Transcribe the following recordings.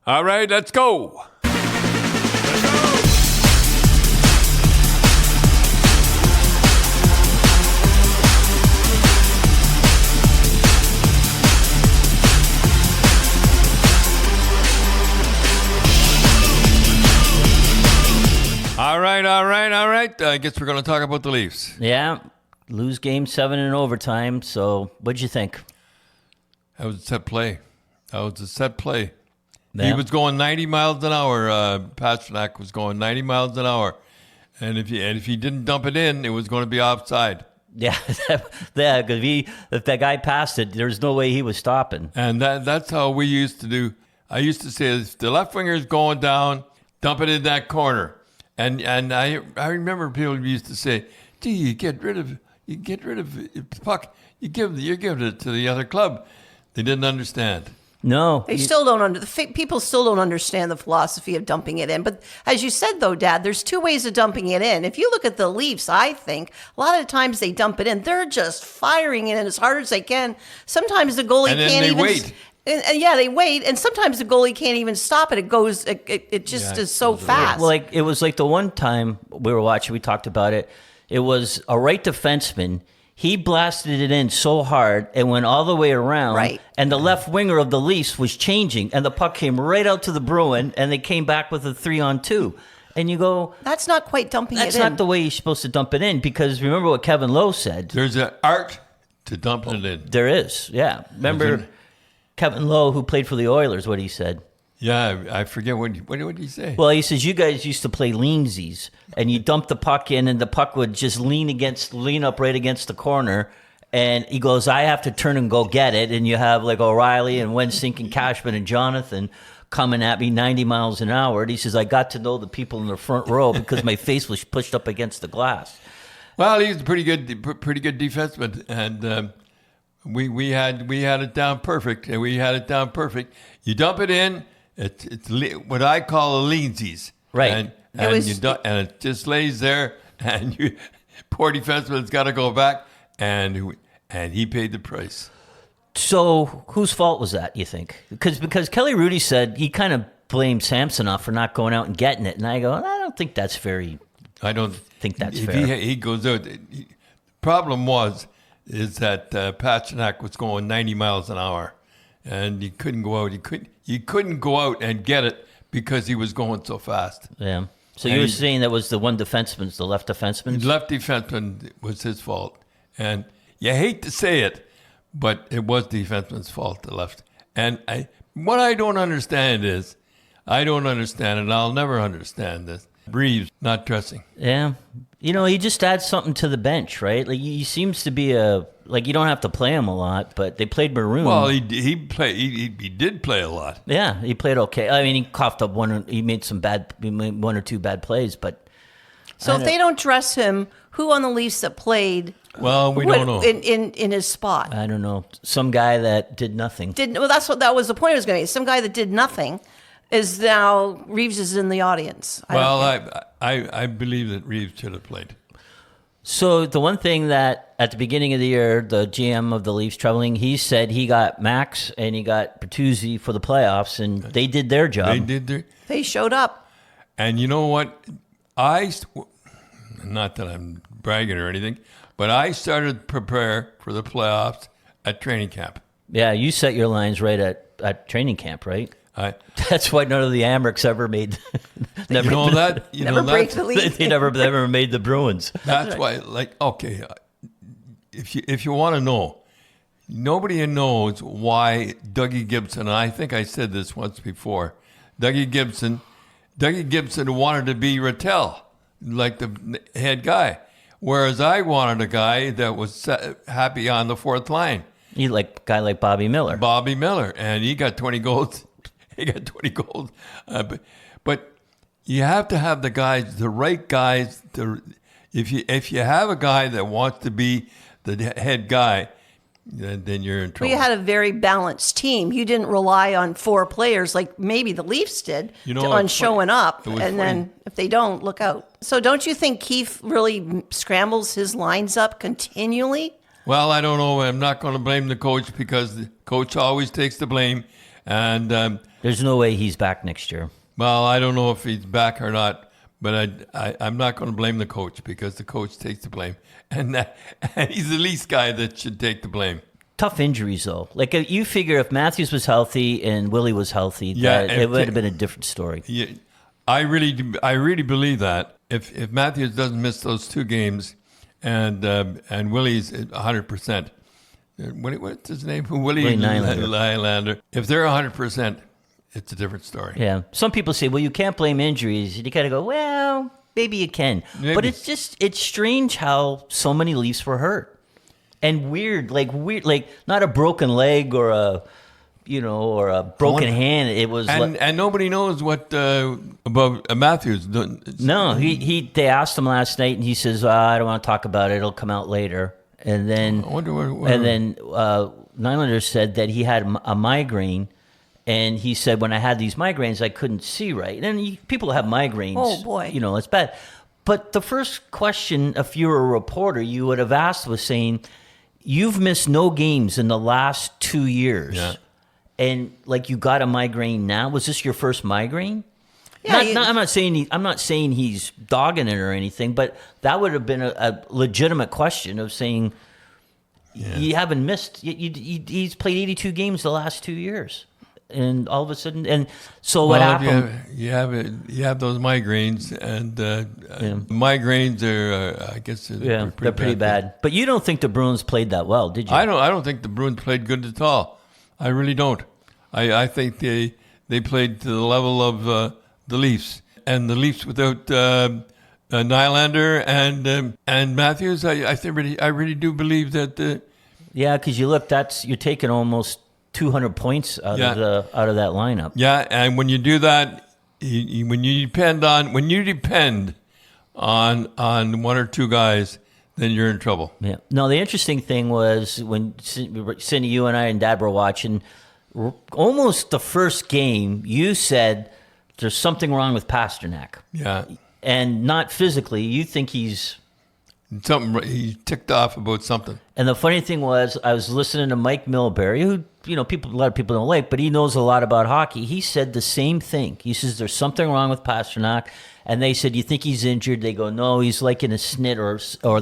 All right, let's go. All right. I guess we're going to talk about the Leafs. Yeah, lose Game 7 in overtime. So what'd you think? That was a set play. Yeah. He was going 90 miles an hour. Pastrnak was going 90 miles an hour. And if he didn't dump it in, it was going to be offside. Yeah, yeah. Because if that guy passed it, there's no way he was stopping. And that's how we used to do. I used to say, if the left winger is going down, dump it in that corner. And I remember people used to say, "Gee, you get rid of the puck. You're giving it to the other club." They didn't understand. No, They still don't people still don't understand the philosophy of dumping it in. But as you said, though, Dad, there's two ways of dumping it in. If you look at the Leafs, I think a lot of times they dump it in. They're just firing it in as hard as they can. Sometimes the goalie And then can't they even wait. And they wait, and sometimes the goalie can't even stop it. It goes, it just is so fast. Well, it was like the one time we were watching, we talked about it. It was a right defenseman. He blasted it in so hard and went all the way around. Right. And the left winger of the Leafs was changing, and the puck came right out to the Bruin, and they came back with a 3-on-2. And you go, That's not quite dumping it in. that's not the way you're supposed to dump it in, because remember what Kevin Lowe said. There's an art to dumping it in. There is, yeah. Remember Kevin Lowe, who played for the Oilers, what he said. Yeah, I forget what did he say? Well, he says, you guys used to play leansies, and you dump the puck in, and the puck would just lean up right against the corner. And he goes, I have to turn and go get it. And you have like O'Reilly and Wensink and Cashman and Jonathan coming at me 90 miles an hour. And he says, I got to know the people in the front row because my face was pushed up against the glass. Well, he's a pretty good defenseman, and we had it down perfect. And we had it down perfect. You dump it in. It's what I call a leansies. Right. And it just lays there, and poor defenseman's got to go back, and he paid the price. So whose fault was that, you think? Because Kelly Rudy said he kind of blamed Samsonov for not going out and getting it. And I go, I don't think that's very... I don't think that's if fair. He goes out. The problem is that Pastrnak was going 90 miles an hour, and he couldn't go out. He couldn't go out and get it because he was going so fast. Yeah. So you were saying that was the one defenseman, the left defenseman? The left defenseman was his fault. And you hate to say it, but it was the defenseman's fault, the left. And what I don't understand is, and I'll never understand this, Reeves not dressing. Yeah. He just adds something to the bench, right? Like he seems to be you don't have to play him a lot, but they played Maroon. Well, he did play a lot. Yeah, he played okay. I mean, he coughed up he made one or two bad plays, but... So if they don't dress him, who on the Leafs that played... Well, we don't know. In his spot. I don't know. Some guy that did nothing. That was the point I was going to make. Some guy that did nothing is now... Reeves is in the audience. I believe that Reeves should have played. So the one thing that at the beginning of the year, the GM of the Leafs traveling, he said he got Max and he got Bertuzzi for the playoffs, and they did their job. They showed up. And you know what? Not that I'm bragging or anything, but I started to prepare for the playoffs at training camp. Yeah, you set your lines right at training camp, right? That's why none of the Amherst ever made. Never break the lead. They never made the Bruins. That's why, if you want to know, nobody knows why Dougie Gibson. And I think I said this once before. Dougie Gibson wanted to be Rattel, like the head guy, whereas I wanted a guy that was happy on the fourth line. You like a guy like Bobby Miller. And he got 20 goals. But you have to have the right guys. If you have a guy that wants to be the head guy, then you're in trouble. We had a very balanced team. You didn't rely on four players like maybe the Leafs did on showing up. And then if they don't, look out. So don't you think Keefe really scrambles his lines up continually? Well, I don't know. I'm not going to blame the coach because the coach always takes the blame. And There's no way he's back next year. well, I don't know if he's back or not, but I'm not going to blame the coach because the coach takes the blame, and he's the least guy that should take the blame. Tough injuries, though. Like, you figure if Matthews was healthy and Willie was healthy, Yeah, it would have been a different story. Yeah, I really believe that if Matthews doesn't miss those 2 games, and Willie's 100%, what's his name? Willie Nylander. If they're 100%, it's a different story. Yeah. Some people say, well, you can't blame injuries. And you kind of go, well, maybe you can. Maybe. But it's strange how so many Leafs were hurt. And weird, like not a broken leg or a broken hand. It was And nobody knows what about Matthews. no. They asked him last night, and he says, I don't want to talk about it. It'll come out later. And then I wonder what and then Nylander said that he had a migraine, and he said, when I had these migraines, I couldn't see right. And people have migraines. Oh, boy. It's bad. But the first question, if you were a reporter, you would have asked was saying, you've missed no games in the last 2 years. Yeah. And like you got a migraine now. Was this your first migraine? Yeah, I'm not saying he's dogging it or anything, but that would have been a legitimate question of saying you haven't missed. He's played 82 games the last 2 years, and all of a sudden, and so what happened? You have those migraines, and migraines are I guess they're pretty bad. But you don't think the Bruins played that well, did you? I don't think the Bruins played good at all. I really don't. I think they played to the level of the Leafs, and the Leafs without Nylander and Matthews. I really do believe that. Yeah, because you look, you're taking almost 200 points out of that lineup. Yeah, and when you do that, when you depend on 1 or 2 guys, then you're in trouble. Yeah. No, the interesting thing was when Cindy, you and I and Dad were watching almost the first game, you said there's something wrong with Pasternak. Yeah. And not physically. You think he's ticked off about something. And the funny thing was, I was listening to Mike Milbury, who a lot of people don't like, but he knows a lot about hockey. He said the same thing. He says there's something wrong with Pasternak, and they said, "You think he's injured?" They go, "No, he's like in a snit or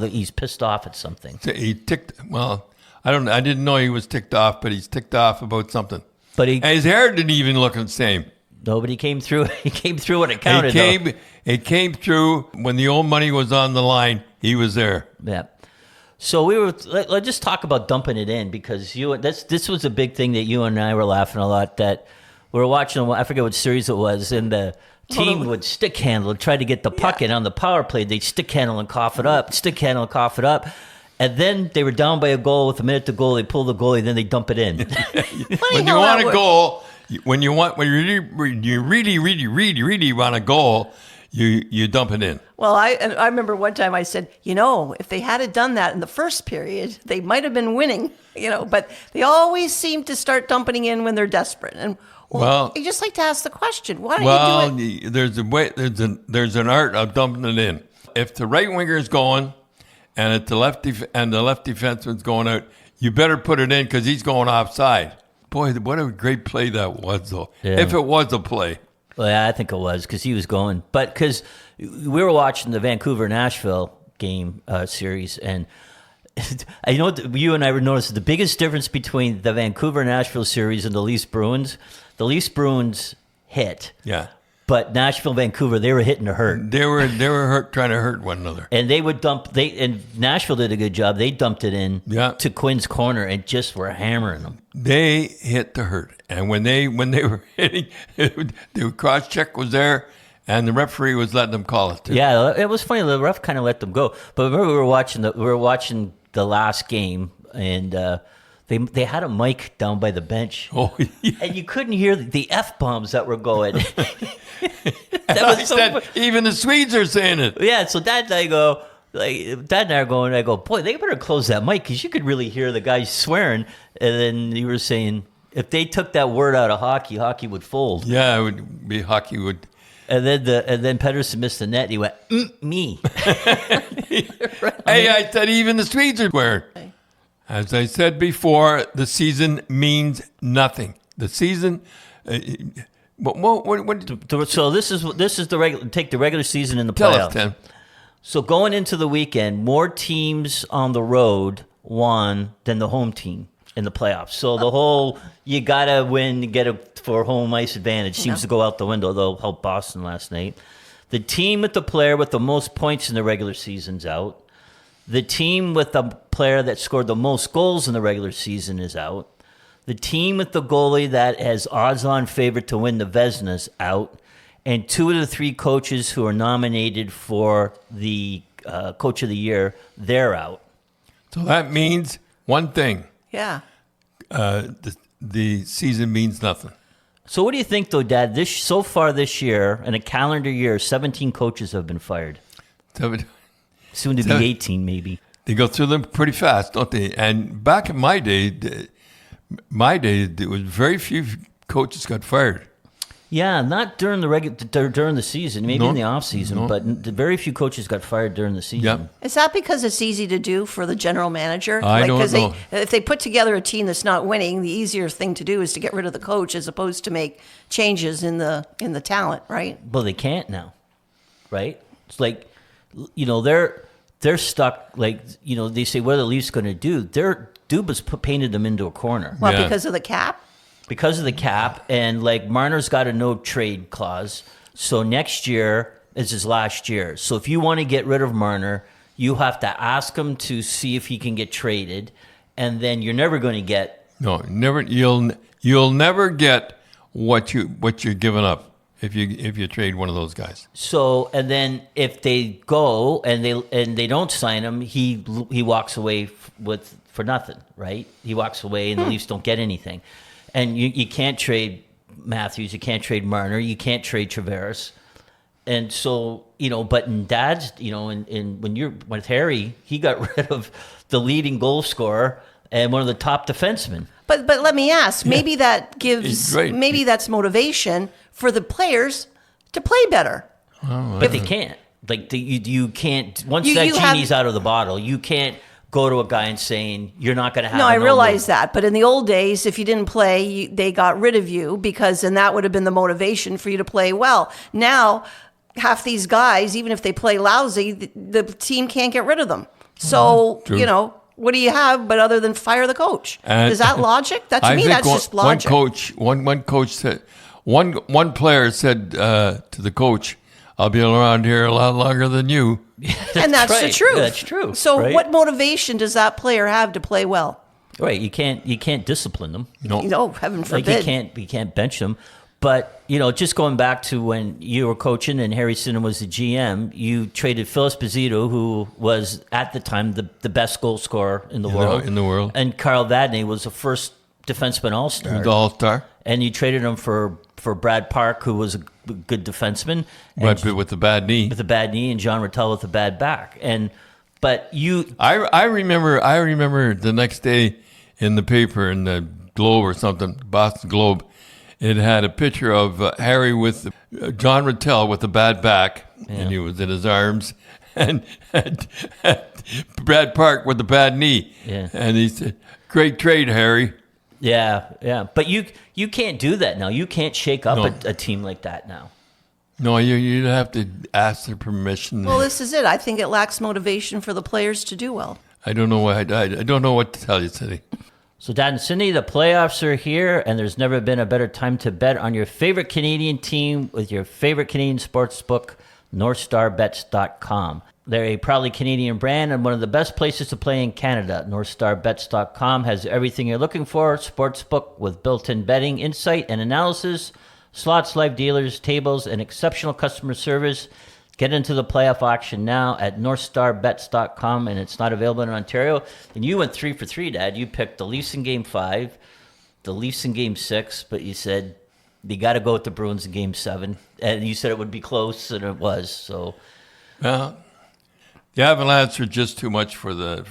he's pissed off at something." So he ticked. Well, I didn't know he was ticked off, but he's ticked off about something. But and his hair didn't even look the same. Nobody came through. He came through when it counted. It came through when the old money was on the line. He was there. Yeah. So let's just talk about dumping it in, because this was a big thing that you and I were laughing a lot, that we were watching, I forget what series it was, and the team would stick handle and try to get the puck in on the power play. They'd stick handle and cough it up, and then they were down by a goal with a minute to go. They pull the goalie, then they dump it in. When you want a goal, when you really want a goal, you dump it in. Well, I remember one time I said, if they had done that in the first period, they might have been winning, but they always seem to start dumping in when they're desperate. And I just like to ask the question, why don't you do it? There's a way, there's an art of dumping it in. If the right winger is going and the left defenseman's going out, you better put it in because he's going offside. Boy, what a great play that was, though. Yeah. If it was a play. Well, yeah, I think it was, because he was going. But because we were watching the Vancouver-Nashville game series, and I know you and I noticed the biggest difference between the Vancouver-Nashville series and the Leafs-Bruins. The Leafs-Bruins hit. Yeah. But Nashville-Vancouver, they were hitting to hurt. They were trying to hurt one another. And they would and Nashville did a good job. They dumped it in to Quinn's corner and just were hammering them. They hit to hurt. And when they were hitting, the cross-check was there, and the referee was letting them call it too. Yeah, it was funny. The ref kind of let them go. But remember, we were watching the last game, and they had a mic down by the bench. Oh, yeah. And you couldn't hear the F-bombs that were going. Even the Swedes are saying it. Yeah, so Dad and I go, boy, they better close that mic, because you could really hear the guys swearing. And then you were saying, if they took that word out of hockey, hockey would fold. Yeah, it would be hockey would. And then Pedersen missed the net. And he went, me. Hey, I said even the Swedes are swearing. As I said before, the season means nothing. the season. What So this is the regular. Take the regular season in the tell playoffs. us, Tim? So going into the weekend, more teams on the road won than the home team in the playoffs. So the whole you gotta win to get a for home ice advantage seems to go out the window. They'll help Boston last night. The team with the player with the most points in the regular season's out. The team with the player that scored the most goals in the regular season is out. The team with the goalie that has odds-on favorite to win the Vezina's out. And 2 of the 3 coaches who are nominated for the Coach of the Year, they're out. So that means one thing. Yeah. The season means nothing. So what do you think, though, Dad? So far this year, in a calendar year, 17 coaches have been fired. Soon to be 18, maybe. They go through them pretty fast, don't they? And back in my day, there was very few coaches got fired. Yeah, not during during the season, maybe in the off season, but very few coaches got fired during the season. Yep. Is that because it's easy to do for the general manager? I don't know. If they put together a team that's not winning, the easier thing to do is to get rid of the coach as opposed to make changes in the talent, right? Well, they can't now, right? It's like, they're stuck. Like, they say, what are the Leafs going to do? Dubas painted them into a corner. Well, Yeah. because of the cap? Because of the cap, and like Marner's got a no trade clause. So next year is his last year. So if you want to get rid of Marner, you have to ask him to see if he can get traded, and then you're never going to get. No, never. You'll never get what you're giving up if you trade one of those guys. So and then if they go and they don't sign him, he walks away for nothing, right? He walks away, and the Leafs don't get anything. And you can't trade Matthews, you can't trade Marner, you can't trade Tavares. And so, but in Dad's, when you're with Harry, he got rid of the leading goal scorer and one of the top defensemen. But let me ask, maybe that gives, maybe that's motivation for the players to play better. But they can't. Like you can't. Once You that have- genie's out of the bottle, you can't go to a guy and saying you're not going to have. No, I another realize move. that. But in the old days, if you didn't play, they got rid of you and that would have been the motivation for you to play well. Now, half these guys, even if they play lousy, the team can't get rid of them. So, True. what do you have but other than fire the coach? Is that logic? That to I me, think that's just logic. One coach said, one player said to the coach, "I'll be around here a lot longer than you." And that's the right. truth. That's true. So right? what motivation does that player have to play well? Right, you can't discipline them. No. Heaven Like forbid. you can't bench them. But just going back to when you were coaching and Harry Sinnen was the GM, you traded Phil Esposito, who was at the time the best goal scorer in the world. In the world. And Carl Vadnais was the first defenseman all-star. The All-Star. And you traded him for Brad Park, who was a good defenseman. But with the bad knee. With a bad knee, and John Rattel with a bad back. I remember the next day in the paper, in the Globe or something, Boston Globe, it had a picture of Harry with John Rattel with a bad back, and he was in his arms, and Brad Park with a bad knee. Yeah. And he said, "Great trade, Harry." Yeah. But you can't do that now. You can't shake up No. a team like that now. No, you'd have to ask their permission. Well, this is it. I think it lacks motivation for the players to do well. I don't know why. I don't know what to tell you, Cindy. So, Dad and Cindy, the playoffs are here, and there's never been a better time to bet on your favorite Canadian team with your favorite Canadian sports book, NorthStarBets.com. They're a proudly Canadian brand and one of the best places to play in Canada. NorthStarBets.com has everything you're looking for. Sportsbook with built-in betting, insight, and analysis, slots, live dealers, tables, and exceptional customer service. Get into the playoff action now at NorthStarBets.com, and it's not available in Ontario. And you went 3 for 3, Dad. You picked the Leafs in Game 5, the Leafs in Game 6, but you said you got to go with the Bruins in Game 7. And you said it would be close, and it was. So, Well, the Avalanche are just too much for the.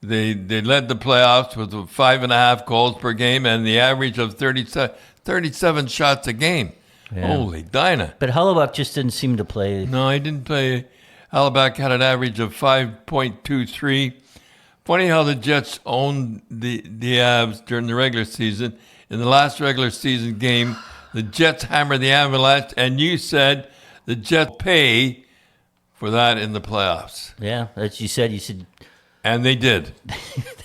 They led the playoffs with 5.5 goals per game and the average of 37 shots a game. Yeah. Holy Dinah. but Hellebuck just didn't seem to play. No, he didn't play. Halleback had an average of 5.23. Funny how the Jets owned the Avs during the regular season. in the last regular season game, the Jets hammered the Avalanche, and you said the Jets pay for that in the playoffs. Yeah, as you said, And they did.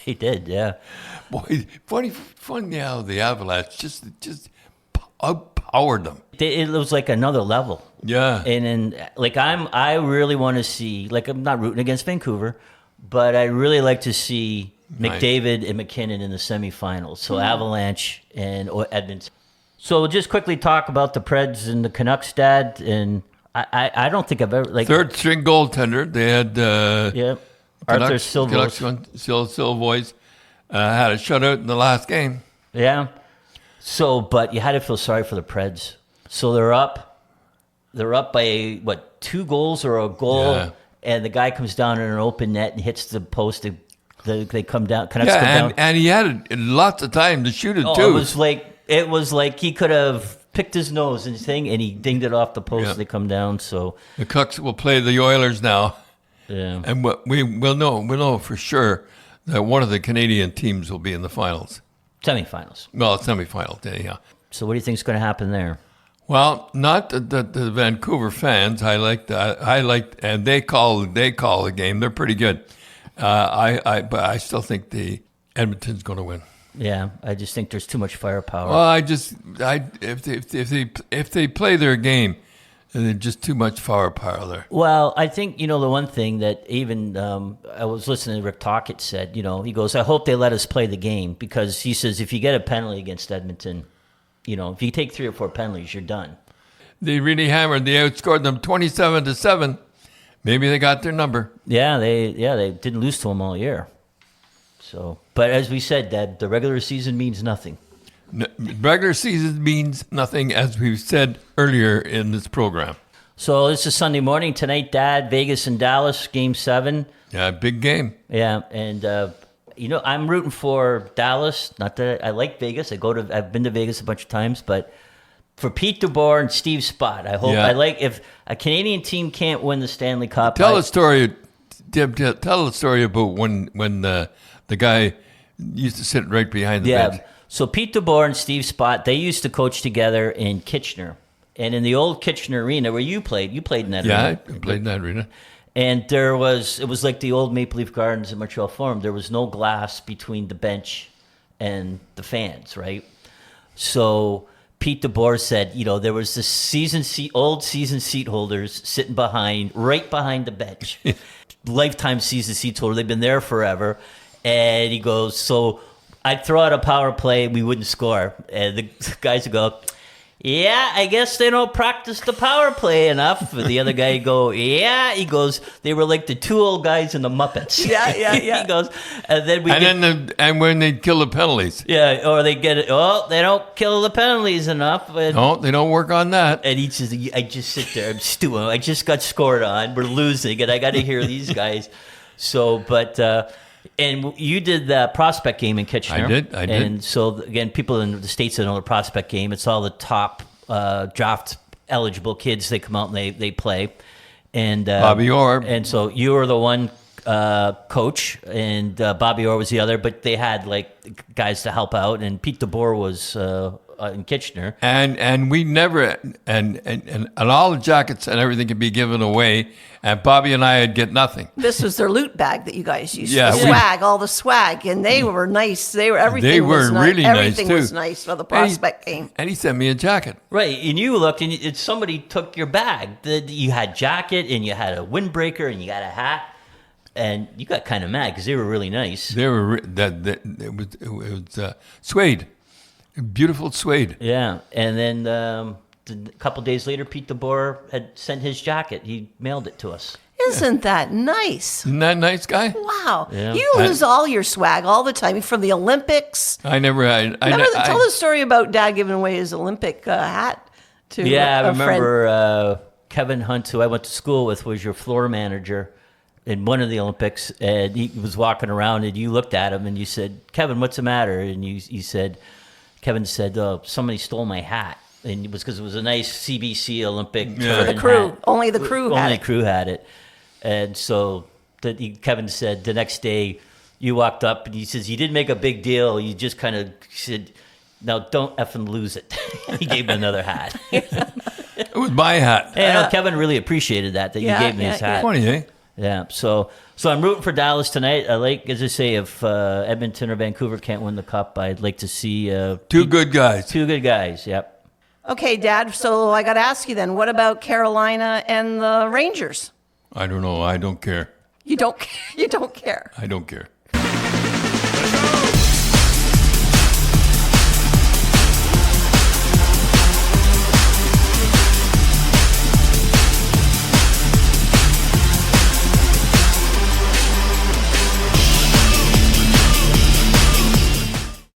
they did, yeah. Boy, funny how the Avalanche just outpowered them. It was like another level. Yeah. And like I really want to see, like I'm not rooting against Vancouver, but I really like to see McDavid and McKinnon in the semifinals. So Avalanche and Edmonton. So we'll just quickly talk about the Preds and the Canucks, Dad. And I don't think I've ever like third string goaltender. They had Arthur Silvois. Silvois had a shutout in the last game. Yeah. So, but you had to feel sorry for the Preds. So they're up by 2 goals or a goal, Yeah. and the guy comes down in an open net and hits the post. They come down. Canucks come down. And he had lots of time to shoot it Oh, too. it was like he could have picked his nose and he dinged it off the post. Yeah. They come down. So The Canucks will play the Oilers now, yeah, and we'll know for sure that one of the Canadian teams will be in the finals. semifinals. Well, semifinals, anyhow. So what do you think is going to happen there? Well, not the Vancouver fans. I like that. And they call the game. They're pretty good. But I still think the Edmonton's going to win. Yeah, I just think there's too much firepower. Well, if they play their game, there's just too much firepower there. Well, I think, the one thing that even I was listening to Rick Tocchet said, he goes, I hope they let us play the game, because he says if you get a penalty against Edmonton, if you take 3 or 4 penalties, you're done. They really hammered. They outscored them 27-7. Maybe they got their number. Yeah, they didn't lose to them all year. So, but as we said, Dad, the regular season means nothing. Regular season means nothing, as we've said earlier in this program. So this is Sunday morning tonight, Dad. Vegas and Dallas, Game 7. Yeah, big game. Yeah, and I'm rooting for Dallas. Not that I like Vegas. I've been to Vegas a bunch of times, but for Pete DeBoer and Steve Spott, I hope. Yeah. If a Canadian team can't win the Stanley Cup. Tell a story. Tell a story about when the guy used to sit right behind the bench. So Pete DeBoer and Steve Spott, they used to coach together in Kitchener, and in the old Kitchener Arena where you played in that Yeah, arena. I played in that arena. And it was like the old Maple Leaf Gardens in Montreal Forum. There was no glass between the bench and the fans, right? So Pete DeBoer said, there was this old season seat holders sitting right behind the bench. Lifetime season seat holder. They've been there forever. And he goes, so I'd throw out a power play, we wouldn't score. And the guys would go, yeah, I guess they don't practice the power play enough. And the other guy would go, yeah. He goes, they were like the 2 old guys in the Muppets. Yeah. He goes, and then And when they kill the penalties. yeah, or they get it. Oh, they don't kill the penalties enough. And, No, they don't work on that. and he says, I just sit there, I'm stewing. I just got scored on. We're losing, and I got to hear these guys. So, but and you did the prospect game in Kitchener. I did. And so again, people in the States that know the prospect game, it's all the top draft eligible kids. They come out and they play. And Bobby Orr. And so you were the one coach, and Bobby Orr was the other. But they had like guys to help out, and Pete DeBoer was in Kitchener. And we never and all the jackets and everything could be given away, and Bobby and I would get nothing. This was their loot bag that you guys used. Yeah, the we- swag, all the swag, and they were nice. Everything They was were nice. really nice, Everything too. was nice for the prospect game. And he sent me a jacket. Right, and you looked, and somebody took your bag. You had jacket, and you had a windbreaker, and you got a hat, and you got kind of mad because they were really nice. They were it was suede, beautiful suede. Yeah, and then a couple days later, Pete DeBoer had sent his jacket. He mailed it to us. Isn't that nice? Isn't that a nice guy? Wow. Yeah. You lose all your swag all the time from the Olympics. I never. Tell the story about Dad giving away his Olympic hat to Yeah, I a friend. remember Kevin Hunt, who I went to school with, was your floor manager in one of the Olympics, and he was walking around, and you looked at him, and you said, Kevin, what's the matter? And you said, Kevin said, somebody stole my hat. And it was because it was a nice CBC Olympic Yeah. The turban crew. hat. Only the crew had Only it. the crew had it. And so Kevin said the next day you walked up and he says, you didn't make a big deal. You just kind of said, Now, don't effing lose it. He gave me another hat. It was my hat. Hey, I know Kevin really appreciated that you gave me his hat. Funny, eh? Yeah, so I'm rooting for Dallas tonight. I like, as I say, if Edmonton or Vancouver can't win the cup, I'd like to see Two good guys. Two good guys. Yep. Okay, Dad. So I got to ask you then. What about Carolina and the Rangers? I don't know. I don't care. You don't. You don't care. I don't care. Let's go.